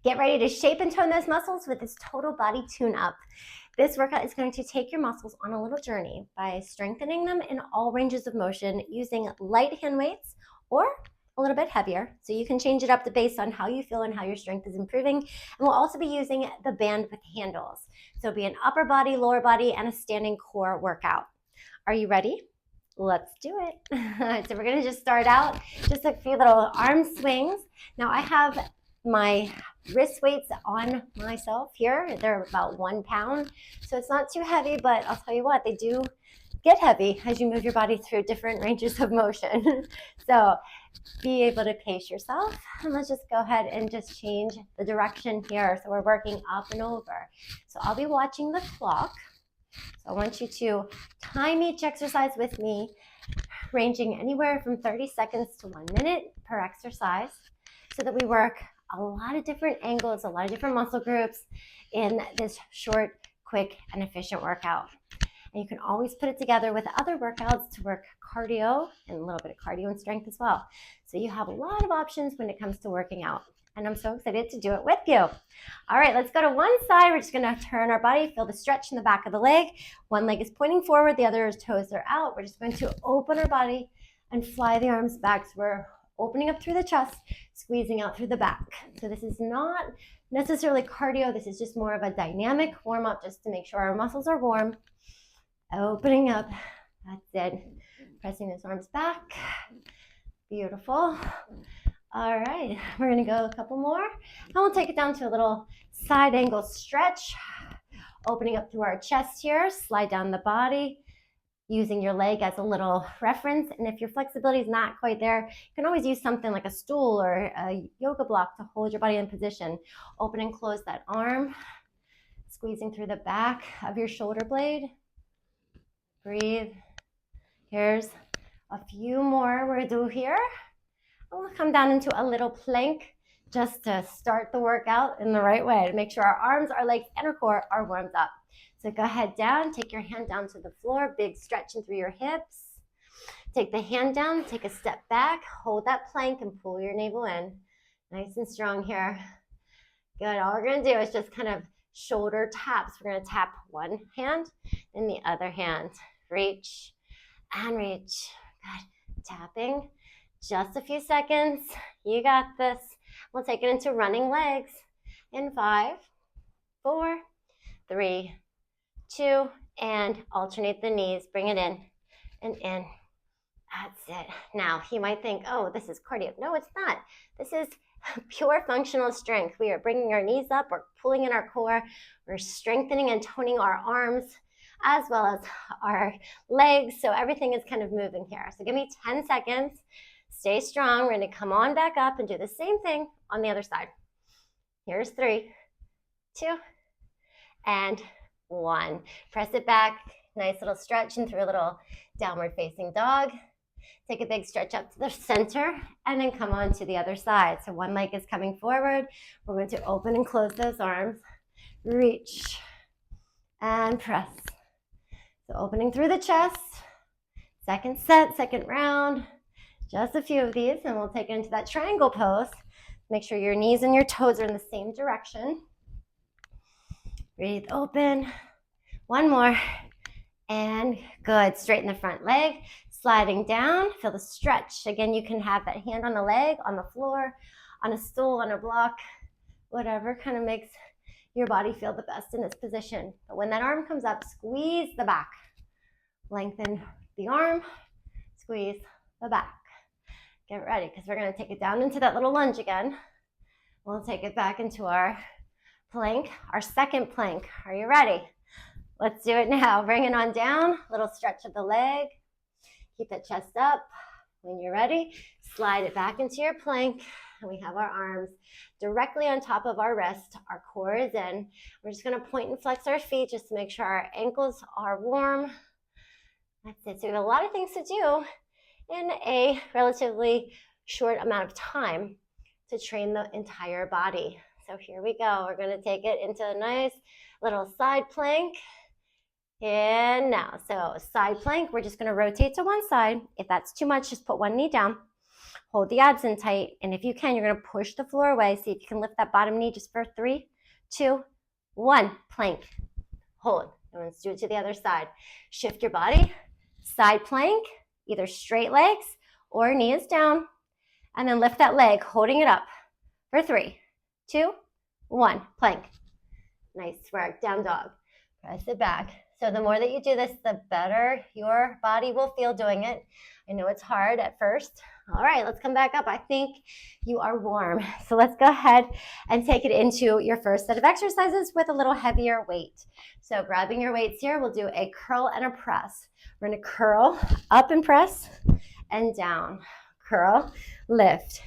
Get ready to shape and tone those muscles with this total body tune-up. This workout is going to take your muscles on a little journey by strengthening them in all ranges of motion using light hand weights or a little bit heavier. So you can change it up based on how you feel and how your strength is improving. And we'll also be using the band with handles. So it'll be an upper body, lower body, and a standing core workout. Are you ready? Let's do it. So we're gonna just start out, just a few little arm swings. Now I have my wrist weights on myself here. They're about 1 pound. So it's not too heavy, but I'll tell you what, they do get heavy as you move your body through different ranges of motion. So be able to pace yourself. And let's just go ahead and just change the direction here. So we're working up and over. So I'll be watching the clock. So I want you to time each exercise with me, ranging anywhere from 30 seconds to 1 minute per exercise, so that we work a lot of different angles, a lot of different muscle groups in this short, quick, and efficient workout. And you can always put it together with other workouts to work cardio and a little bit of cardio and strength as well. So you have a lot of options when it comes to working out. And I'm so excited to do it with you. All right, let's go to one side. We're just gonna turn our body, feel the stretch in the back of the leg. One leg is pointing forward, the other toes are out. We're just going to open our body and fly the arms back. So we're opening up through the chest, squeezing out through the back. So this is not necessarily cardio. This is just more of a dynamic warm up just to make sure our muscles are warm. Opening up, that's it. Pressing those arms back. Beautiful. All right, we're gonna go a couple more. And we'll take it down to a little side angle stretch. Opening up through our chest here, slide down the body, using your leg as a little reference. And if your flexibility is not quite there, you can always use something like a stool or a yoga block to hold your body in position. Open and close that arm, squeezing through the back of your shoulder blade. Breathe. Here's a few more we're gonna do here. We'll come down into a little plank just to start the workout in the right way, to make sure our arms, our legs, and our core are warmed up. So go ahead down, take your hand down to the floor, big stretching through your hips. Take the hand down, take a step back, hold that plank and pull your navel in. Nice and strong here. Good, all we're gonna do is just kind of shoulder taps. We're gonna tap one hand, then the other hand. Reach and reach. Good, tapping. Just a few seconds. You got this. We'll take it into running legs in 5, 4, 3, 2, and alternate the knees. Bring it in and in. That's it. Now, you might think, oh, this is cardio. No, it's not. This is pure functional strength. We are bringing our knees up. We're pulling in our core. We're strengthening and toning our arms as well as our legs. So everything is kind of moving here. So give me 10 seconds. Stay strong. We're going to come on back up and do the same thing on the other side. Here's 3, 2, and 1. Press it back. Nice little stretch and through a little downward facing dog. Take a big stretch up to the center and then come on to the other side. So one leg is coming forward. We're going to open and close those arms. Reach and press. So opening through the chest. Second set, second round. Just a few of these, and we'll take it into that triangle pose. Make sure your knees and your toes are in the same direction. Breathe open. One more. And good. Straighten the front leg. Sliding down. Feel the stretch. Again, you can have that hand on the leg, on the floor, on a stool, on a block, whatever kind of makes your body feel the best in this position. But when that arm comes up, squeeze the back. Lengthen the arm. Squeeze the back. Get ready, because we're going to take it down into that little lunge again. We'll take it back into our plank, our second plank. Are you ready? Let's do it now. Bring it on down, little stretch of the leg. Keep that chest up. When you're ready, slide it back into your plank. And we have our arms directly on top of our wrist. Our core is in. We're just going to point and flex our feet just to make sure our ankles are warm. That's it. So we have a lot of things to do in a relatively short amount of time to train the entire body. So here we go. We're going to take it into a nice little side plank. And now, so side plank, we're just going to rotate to one side. If that's too much, just put one knee down. Hold the abs in tight. And if you can, you're gonna push the floor away. See if you can lift that bottom knee just for 3, 2, 1. Plank. Hold. And let's do it to the other side. Shift your body. Side plank, either straight legs or knee is down. And then lift that leg, holding it up for 3, 2, 1. Plank. Nice work. Down dog. Press it back. So the more that you do this, the better your body will feel doing it. I know it's hard at first. All right, let's come back up. I think you are warm. So let's go ahead and take it into your first set of exercises with a little heavier weight. So grabbing your weights here, we'll do a curl and a press. We're gonna curl, up and press, and down. Curl, lift.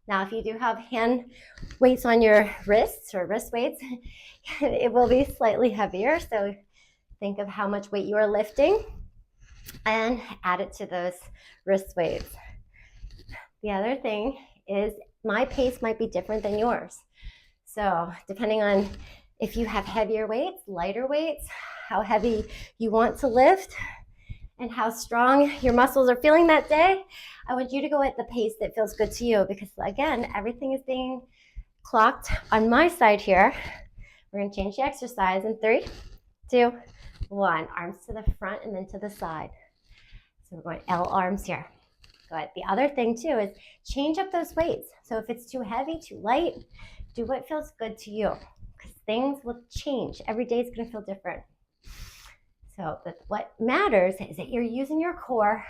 Now, if you do have hand weights on your wrists or wrist weights, it will be slightly heavier. So think of how much weight you are lifting and add it to those wrist weights. The other thing is my pace might be different than yours. So depending on if you have heavier weights, lighter weights, how heavy you want to lift, and how strong your muscles are feeling that day, I want you to go at the pace that feels good to you, because again, everything is being clocked on my side here. We're gonna change the exercise in 3, 2, 1. Arms to the front and then to the side. So we're going L arms here. Good. The other thing too is change up those weights. So if it's too heavy, too light, do what feels good to you, because things will change. Every day is gonna feel different. So what matters is that you're using your core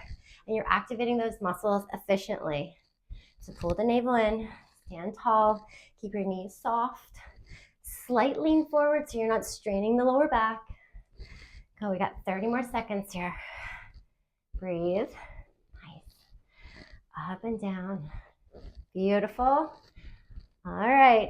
and you're activating those muscles efficiently. So pull the navel in, stand tall, keep your knees soft, slight lean forward so you're not straining the lower back. Go, we got 30 more seconds here. Breathe. Nice. Up and down. Beautiful. All right.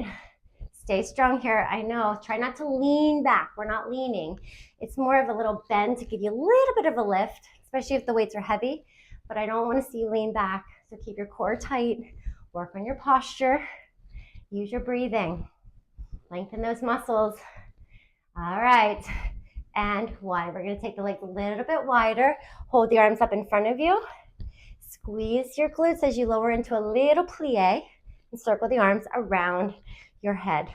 Stay strong here. I know. Try not to lean back. We're not leaning. It's more of a little bend to give you a little bit of a lift, especially if the weights are heavy. But I don't want to see you lean back. So keep your core tight. Work on your posture. Use your breathing. Lengthen those muscles. All right. And 1. We're going to take the legs a little bit wider. Hold the arms up in front of you. Squeeze your glutes as you lower into a little plie and circle the arms around your head.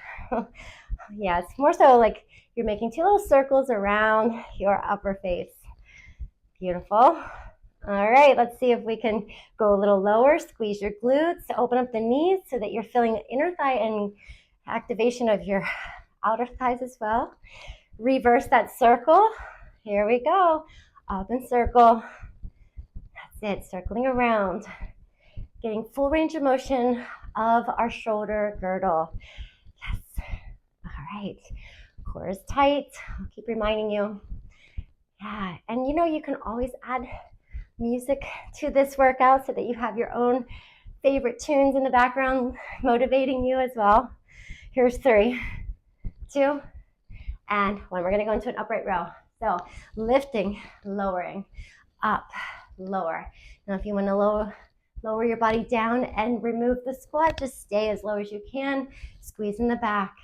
Yeah, it's more so like you're making 2 little circles around your upper face. Beautiful. All right, let's see if we can go a little lower. Squeeze your glutes, open up the knees so that you're feeling inner thigh and activation of your outer thighs as well. Reverse that circle. Here we go. Up and circle. That's it, circling around. Getting full range of motion of our shoulder girdle. Yes. All right. Core is tight. I'll keep reminding you. Yeah, and you know you can always add music to this workout so that you have your own favorite tunes in the background motivating you as well. Here's 3, 2, and 1. We're gonna go into an upright row. So lifting, lowering, up, lower. Now if you wanna lower your body down and remove the squat, just stay as low as you can. Squeeze in the back.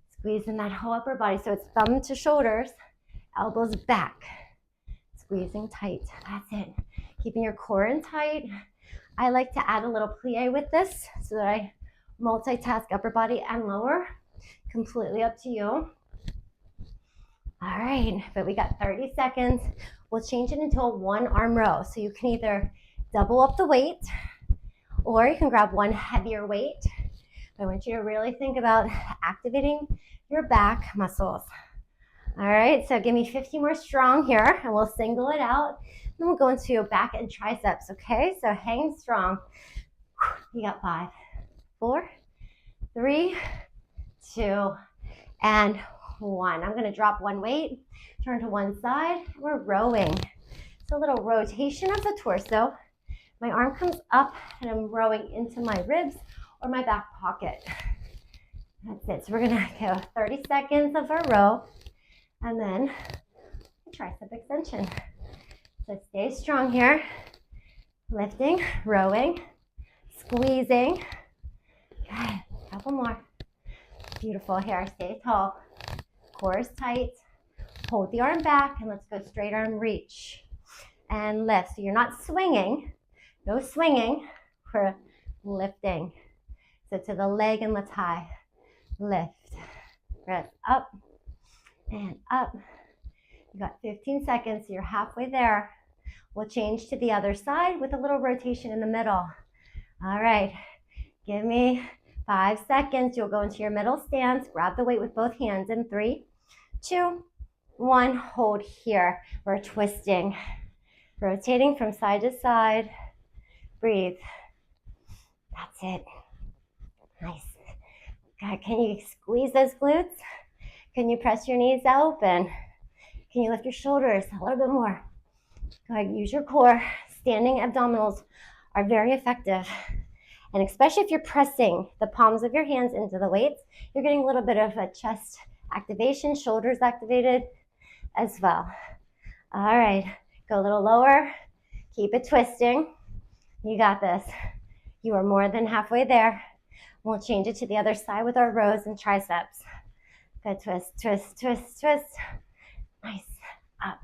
Squeeze in that whole upper body. So it's thumb to shoulders, elbows back. Squeezing tight. That's it. Keeping your core in tight. I like to add a little plie with this so that I multitask upper body and lower. Completely up to you. All right, but we got 30 seconds. We'll change it into a 1-arm row. So you can either double up the weight or you can grab one heavier weight. I want you to really think about activating your back muscles. All right, so give me 50 more strong here and we'll single it out. Then we'll go into back and triceps, okay? So hang strong. You got 5, 4, 3, 2, and 1. I'm gonna drop one weight, turn to one side. We're rowing. It's a little rotation of the torso. My arm comes up and I'm rowing into my ribs or my back pocket. That's it. So we're gonna go 30 seconds of our row and then a tricep extension. So stay strong here. Lifting, rowing, squeezing. Good. Couple more. Beautiful here. Stay tall. Core is tight. Hold the arm back and let's go straight arm reach and lift. So you're not swinging. No swinging. we're lifting. So to the leg and lift high. Lift. Press up and up. You got 15 seconds, so you're halfway there. We'll change to the other side with a little rotation in the middle. All right, give me 5 seconds. You'll go into your middle stance. Grab the weight with both hands in 3, 2, 1. Hold here. We're twisting, rotating from side to side. Breathe. That's it. Nice. God, can you squeeze those glutes? Can you press your knees open? Can you lift your shoulders a little bit more? Go ahead, use your core. Standing abdominals are very effective. And especially if you're pressing the palms of your hands into the weights, you're getting a little bit of a chest activation, shoulders activated as well. All right, go a little lower. Keep it twisting. You got this. You are more than halfway there. We'll change it to the other side with our rows and triceps. Good, twist, twist, twist, twist. Nice, up.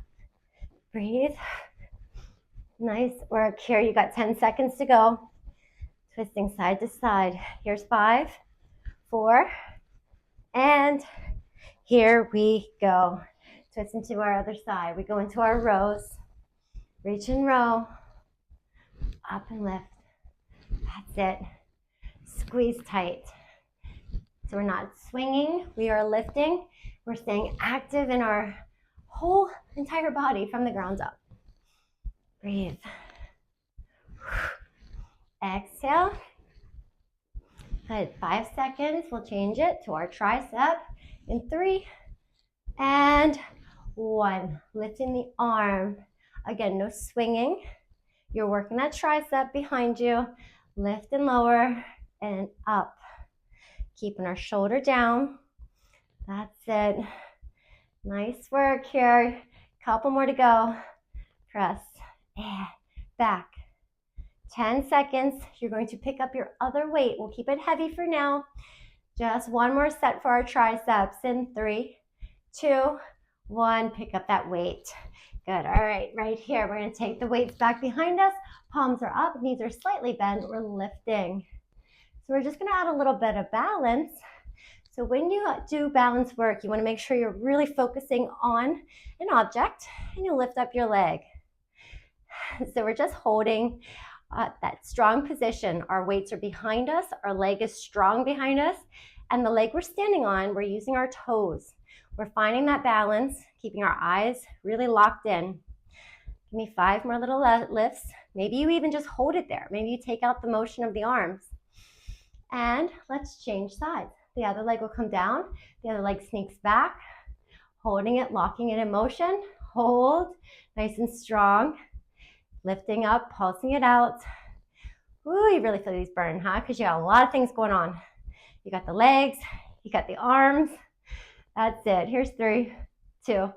Breathe. Nice work here. You got 10 seconds to go. Twisting side to side. Here's 5, 4, and here we go. Twist into our other side. We go into our rows. Reach and row. Up and lift. That's it. Squeeze tight. So we're not swinging, we are lifting. We're staying active in our whole entire body from the ground up. Breathe. Exhale. Good. 5 seconds. We'll change it to our tricep in 3 and 1. Lifting the arm. Again, no swinging. You're working that tricep behind you. Lift and lower and up. Keeping our shoulder down. That's it. Nice work here. Couple more to go. Press and back. 10 seconds. You're going to pick up your other weight. We'll keep it heavy for now. Just one more set for our triceps in 3, 2, 1. Pick up that weight. Good. All right, right here. We're going to take the weights back behind us. Palms are up, knees are slightly bent. We're lifting. So we're just going to add a little bit of balance. So when you do balance work, you want to make sure you're really focusing on an object and you lift up your leg. So we're just holding that strong position. Our weights are behind us, our leg is strong behind us, and the leg we're standing on, we're using our toes. We're finding that balance, keeping our eyes really locked in. Give me 5 more little lifts. Maybe you even just hold it there. Maybe you take out the motion of the arms. And let's change sides. The other leg will come down, the other leg sneaks back, holding it, locking it in motion. Hold, nice and strong. Lifting up, pulsing it out. Ooh, you really feel these burn, huh? Because you got a lot of things going on. You got the legs, you got the arms. That's it. Here's 3, 2,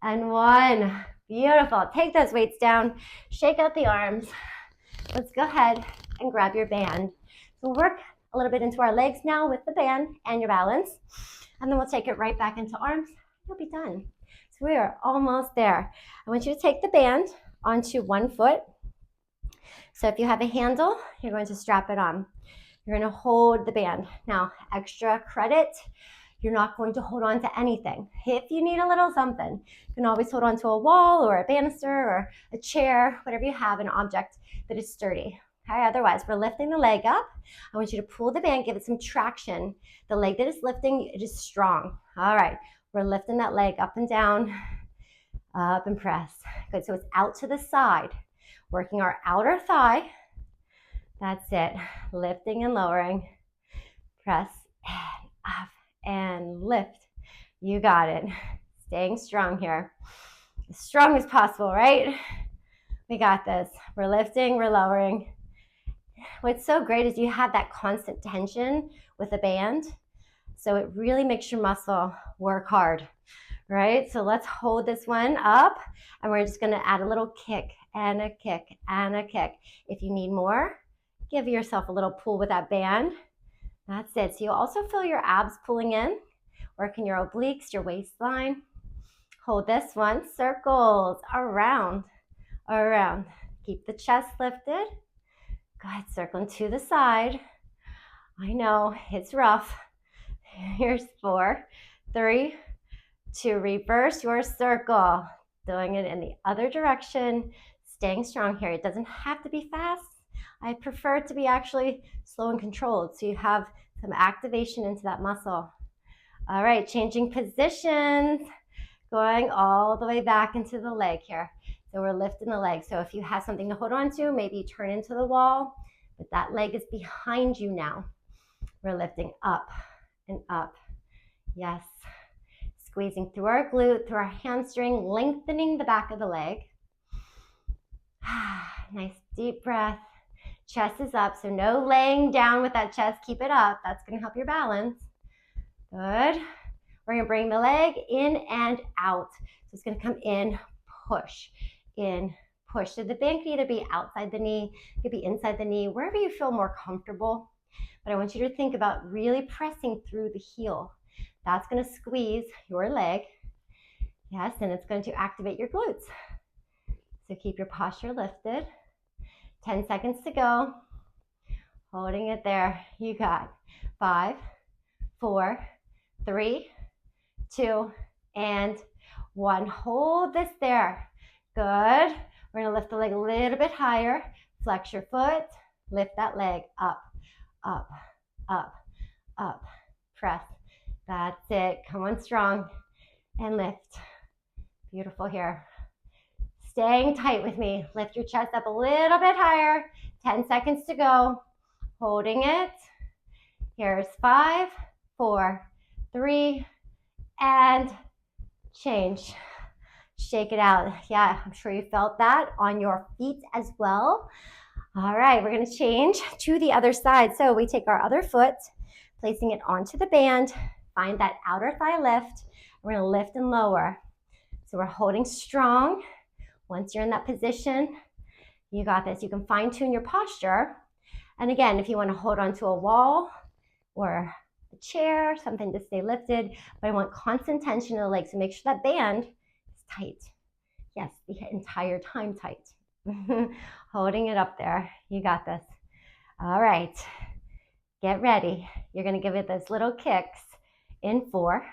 and 1. Beautiful. Take those weights down, shake out the arms. Let's go ahead and grab your band. So work a little bit into our legs now with the band and your balance. And then we'll take it right back into arms. You'll be done. So we are almost there. I want you to take the band onto one foot. So if you have a handle, you're going to strap it on. You're going to hold the band. Now, extra credit, you're not going to hold on to anything. If you need a little something, you can always hold on to a wall or a banister or a chair, whatever you have, an object that is sturdy. Okay, otherwise, we're lifting the leg up. I want you to pull the band, give it some traction. The leg that is lifting, it is strong. All right, we're lifting that leg up and down, up and press. Good, so it's out to the side. Working our outer thigh. That's it. Lifting and lowering. Press and up and lift. You got it. Staying strong here. As strong as possible, right? We got this. We're lifting, we're lowering. What's so great is you have that constant tension with the band. So it really makes your muscle work hard, right? So let's hold this one up and we're just gonna add a little kick and a kick and a kick. If you need more, give yourself a little pull with that band. That's it. So you'll also feel your abs pulling in, working your obliques, your waistline. Hold this one, circles around, around. Keep the chest lifted. Go ahead, circling to the side. I know, it's rough. Here's 4, 3, 2, reverse your circle. Doing it in the other direction, staying strong here. It doesn't have to be fast. I prefer it to be actually slow and controlled, so you have some activation into that muscle. All right, changing positions, going all the way back into the leg here. So we're lifting the leg. So if you have something to hold on to, maybe you turn into the wall, but that leg is behind you now. We're lifting up and up. Yes. Squeezing through our glute, through our hamstring, lengthening the back of the leg. Nice deep breath. Chest is up, so no laying down with that chest. Keep it up. That's going to help your balance. Good. We're going to bring the leg in and out. So it's going to come in, push, in, push. So the band could either be outside the knee, it could be inside the knee, wherever you feel more comfortable. But I want you to think about really pressing through the heel. That's going to squeeze your leg. Yes, and it's going to activate your glutes. So keep your posture lifted. 10 seconds to go. Holding it there. You got 5, 4, 3, 2, and 1. Hold this there. Good. We're going to lift the leg a little bit higher. Flex your foot. Lift that leg up, up, up, up. Press. That's it. Come on strong and lift. Beautiful here. Staying tight with me. Lift your chest up a little bit higher. 10 seconds to go. Holding it. Here's 5, 4, 3, and change. Shake it out. Yeah, I'm sure you felt that on your feet as well. All right, we're going to change to the other side. So we take our other foot, placing it onto the band. Find that outer thigh lift. We're going to lift and lower. So we're holding strong. Once you're in that position, you got this. You can fine tune your posture. And again, if you want to hold onto a wall or a chair, something to stay lifted, but I want constant tension in the legs. So make sure that band is tight. Yes, the entire time tight. Holding it up there. You got this. All right. Get ready. You're going to give it those little kicks. In 4,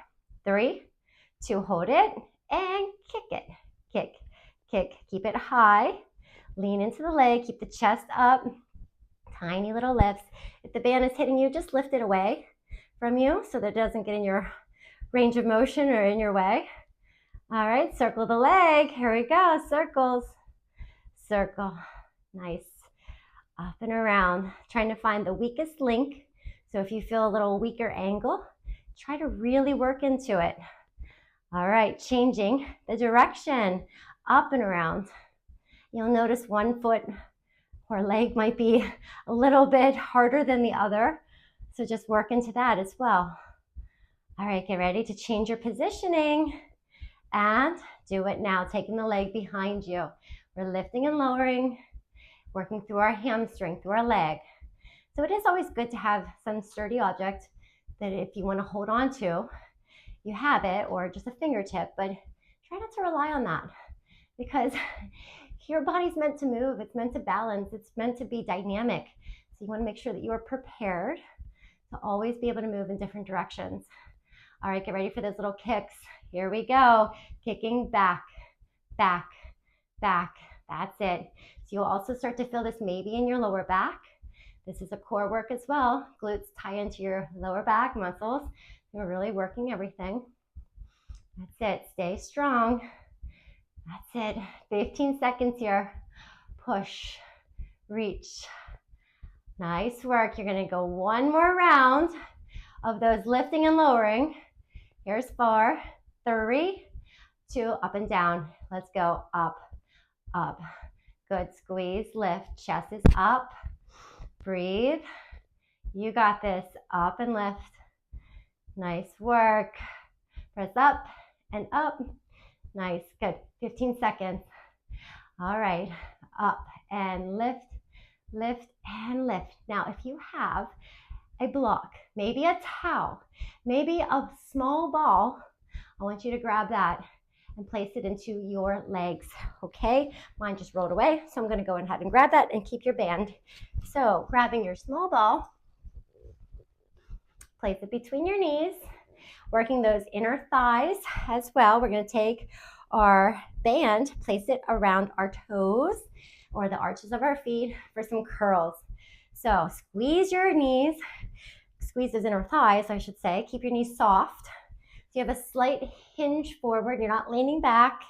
3, 2, hold it, and kick it. Kick, kick. Keep it high. Lean into the leg. Keep the chest up. Tiny little lifts. If the band is hitting you, just lift it away from you so that it doesn't get in your range of motion or in your way. All right, circle the leg. Here we go. Circles. Circle. Nice. Up and around. Trying to find the weakest link. So if you feel a little weaker angle, try to really work into it. All right, changing the direction, up and around. You'll notice one foot or leg might be a little bit harder than the other. So just work into that as well. All right, get ready to change your positioning and do it now, taking the leg behind you. We're lifting and lowering, working through our hamstring, through our leg. So it is always good to have some sturdy object that if you want to hold on to, you have it, or just a fingertip, but try not to rely on that because your body's meant to move, it's meant to balance, it's meant to be dynamic. So you want to make sure that you are prepared to always be able to move in different directions. All right, get ready for those little kicks. Here we go. Kicking back, back, back. That's it. So you'll also start to feel this maybe in your lower back. This is a core work as well. Glutes tie into your lower back muscles. You're really working everything. That's it. Stay strong. That's it. 15 seconds here. Push, reach. Nice work. You're going to go one more round of those lifting and lowering. Here's 4, 3, 2, up and down. Let's go. Up, up. Good. Squeeze, lift. Chest is up. Breathe. You got this. Up and lift. Nice work. Press up and up. Nice. Good. 15 seconds. All right. Up and lift, lift, and lift. Now, if you have a block, maybe a towel, maybe a small ball, I want you to grab that and place it into your legs, okay? Mine just rolled away, so I'm gonna go ahead and grab that and keep your band. So grabbing your small ball, place it between your knees, working those inner thighs as well. We're gonna take our band, place it around our toes or the arches of our feet for some curls. So squeeze your knees, squeeze those inner thighs, I should say. Keep your knees soft. So you have a slight hinge forward. You're not leaning back.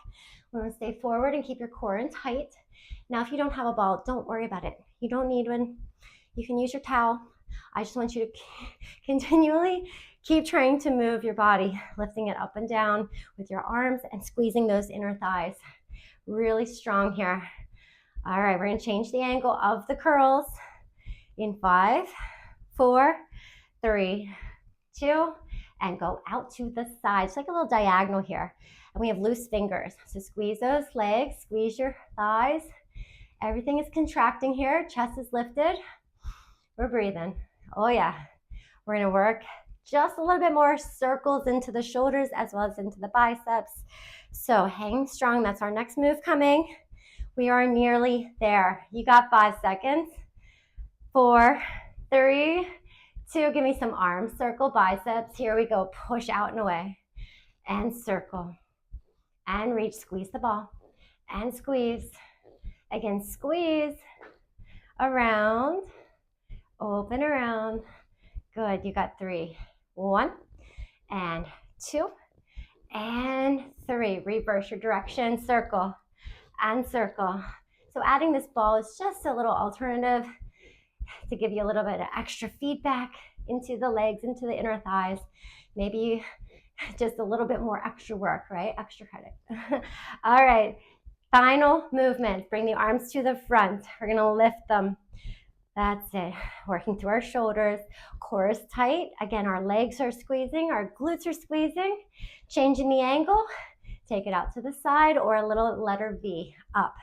We're gonna stay forward and keep your core in tight. Now, if you don't have a ball, don't worry about it. You don't need one. You can use your towel. I just want you to continually keep trying to move your body, lifting it up and down with your arms and squeezing those inner thighs. Really strong here. All right, we're gonna change the angle of the curls in 5, 4, 3, 2, and go out to the side. It's like a little diagonal here. And we have loose fingers. So squeeze those legs, squeeze your thighs. Everything is contracting here. Chest is lifted. We're breathing. Oh yeah. We're gonna work just a little bit more circles into the shoulders as well as into the biceps. So hang strong. That's our next move coming. We are nearly there. You got 5 seconds. 4, 3, 2, give me some arms. Circle biceps. Here we go. Push out and away. And circle. And reach. Squeeze the ball. And squeeze. Again, squeeze. Around. Open around. Good. You got 3. 1 and 2 and 3. Reverse your direction. Circle and circle. So adding this ball is just a little alternative to give you a little bit of extra feedback into the legs, into the inner thighs. Maybe just a little bit more extra work, right? Extra credit. All right. Final movement. Bring the arms to the front. We're going to lift them. That's it. Working through our shoulders. Core is tight. Again, our legs are squeezing. Our glutes are squeezing. Changing the angle. Take it out to the side or a little letter V. Up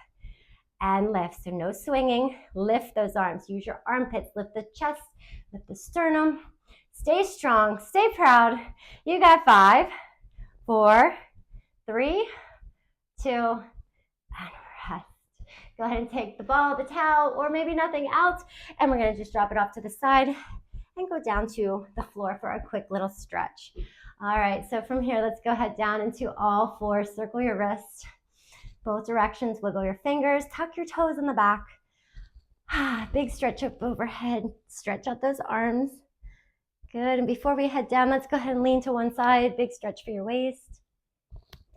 and lift. So no swinging. Lift those arms. Use your armpits. Lift the chest. Lift the sternum. Stay strong. Stay proud. You got 5, 4, 3, 2, and rest. Go ahead and take the ball, the towel, or maybe nothing out, and we're gonna just drop it off to the side and go down to the floor for a quick little stretch. All right, so from here, let's go ahead down into all 4. Circle your wrist, both directions, wiggle your fingers, tuck your toes in the back. Big stretch up overhead, stretch out those arms. Good, and before we head down, let's go ahead and lean to one side, big stretch for your waist.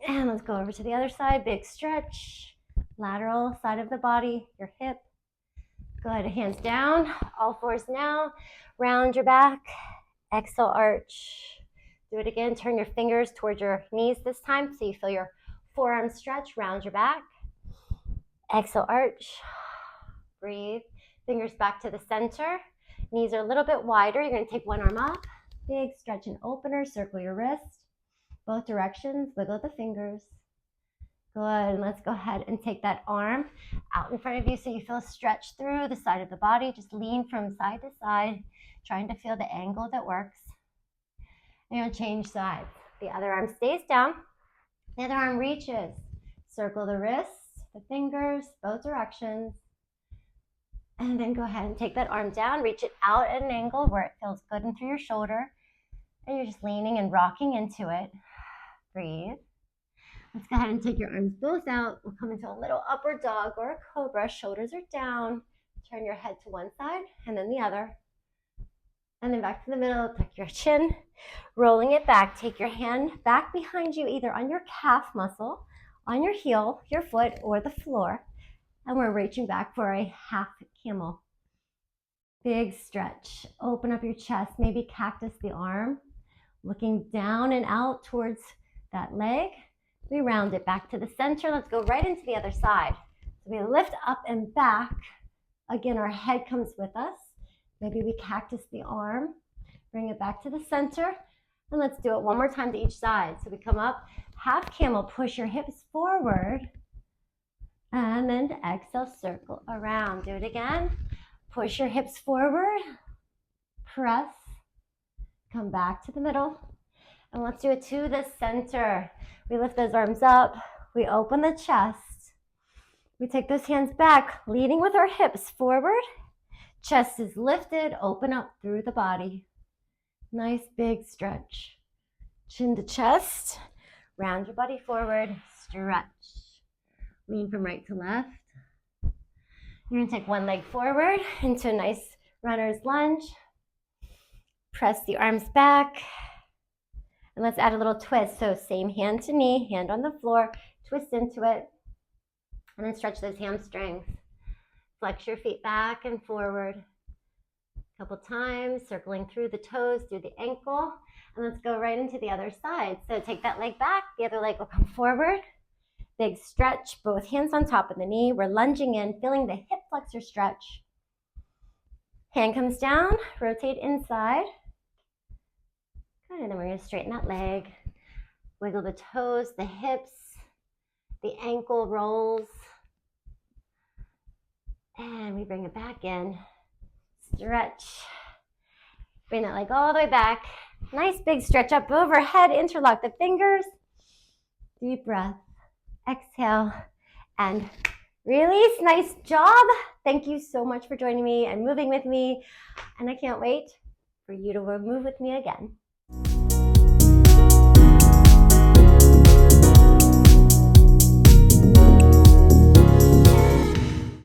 And let's go over to the other side, big stretch. Lateral side of the body, your hip. Good, hands down, all 4s now. Round your back, exhale, arch. Do it again, turn your fingers towards your knees this time so you feel your forearms stretch. Round your back, exhale, arch. Breathe, fingers back to the center. Knees are a little bit wider. You're gonna take one arm up, big stretch and opener, circle your wrist. Both directions, wiggle the fingers. Good, let's go ahead and take that arm out in front of you so you feel stretch through the side of the body. Just lean from side to side, trying to feel the angle that works. And you'll change sides. The other arm stays down. The other arm reaches. Circle the wrists, the fingers, both directions. And then go ahead and take that arm down, reach it out at an angle where it feels good in through your shoulder. And you're just leaning and rocking into it. Breathe. Let's go ahead and take your arms both out. We'll come into a little upward dog or a cobra. Shoulders are down. Turn your head to one side and then the other. And then back to the middle. Tuck your chin. Rolling it back. Take your hand back behind you, either on your calf muscle, on your heel, your foot, or the floor. And we're reaching back for a half camel. Big stretch. Open up your chest. Maybe cactus the arm. Looking down and out towards that leg. We round it back to the center. Let's go right into the other side. So we lift up and back. Again, our head comes with us. Maybe we cactus the arm. Bring it back to the center. And let's do it one more time to each side. So we come up, half camel, push your hips forward. And then exhale, circle around. Do it again. Push your hips forward. Press. Come back to the middle. And let's do it to the center. We lift those arms up. We open the chest. We take those hands back, leading with our hips forward. Chest is lifted, open up through the body. Nice big stretch. Chin to chest. Round your body forward, stretch. Lean from right to left. You're gonna take one leg forward into a nice runner's lunge. Press the arms back. And let's add a little twist. So same hand to knee, hand on the floor, twist into it. And then stretch those hamstrings. Flex your feet back and forward. A couple times, circling through the toes, through the ankle. And let's go right into the other side. So take that leg back, the other leg will come forward. Big stretch, both hands on top of the knee. We're lunging in, feeling the hip flexor stretch. Hand comes down, rotate inside. Good, and then we're gonna straighten that leg. Wiggle the toes, the hips, the ankle rolls. And we bring it back in. Stretch. Bring that leg all the way back. Nice big stretch up overhead. Interlock the fingers. Deep breath. Exhale and release. Nice job. Thank you so much for joining me and moving with me. And I can't wait for you to move with me again.